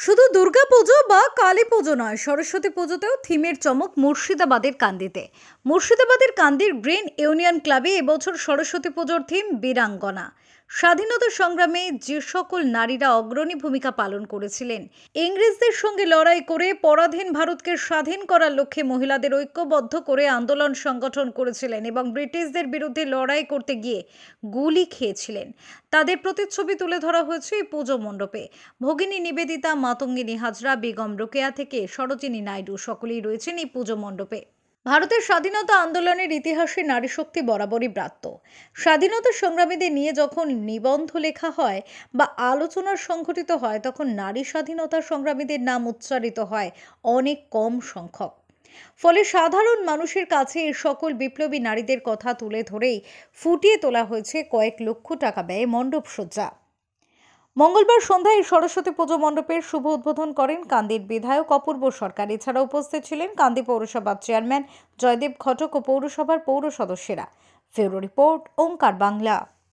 শুধু দুর্গাপুজো বা কালী পুজো নয়, সরস্বতী পুজোতেও থিমের চমক মুর্শিদাবাদের কান্দিতে। মুর্শিদাবাদের কান্দির গ্রিন ইউনিয়ন ক্লাবে এবছর সরস্বতী পুজোর থিম বীরাঙ্গনা। স্বাধীনতা সংগ্রামে যে সকল নারীরা অগ্রণী ভূমিকা পালন করেছিলেন, ইংরেজদের সঙ্গে লড়াই করে পরাধীন ভারতকে স্বাধীন করার লক্ষ্যে মহিলাদের ঐক্যবদ্ধ করে আন্দোলন সংগঠন করেছিলেন এবং ব্রিটিশদের বিরুদ্ধে লড়াই করতে গিয়ে গুলি খেয়েছিলেন, তাদের প্রতিচ্ছবি তুলে ধরা হয়েছে এই পুজো মণ্ডপে। ভগিনী নিবেদিতা, মাতঙ্গিনী হাজরা, বেগম রোকেয়া থেকে সরোজিনী নাইডু সকলেই রয়েছেন এই পুজো মণ্ডপে। ভারতের স্বাধীনতা আন্দোলনের ইতিহাসে নারী শক্তি বরাবরই ব্রাত্য। স্বাধীনতা সংগ্রামীদের নিয়ে যখন নিবন্ধ লেখা হয় বা আলোচনা সংঘটিত হয়, তখন নারী স্বাধীনতা সংগ্রামীদের নাম উচ্চারিত হয় অনেক কম সংখ্যক। ফলে সাধারণ মানুষের কাছে এই সকল বিপ্লবী নারীদের কথা তুলে ধরেই ফুটিয়ে তোলা হয়েছে কয়েক লক্ষ টাকা ব্যয়ে মণ্ডপ সজ্জা। মঙ্গলবার সন্ধ্যায় এই সরস্বতী পুজো মণ্ডপের শুভ উদ্বোধন করেন কান্দির বিধায়ক অপূর্ব সরকার। এছাড়া উপস্থিত ছিলেন কান্দি পৌরসভার চেয়ারম্যান জয়দেব ঘটক ও পৌরসভার পৌর সদস্যরা। ব্যুরো রিপোর্ট, ওঙ্কার বাংলা।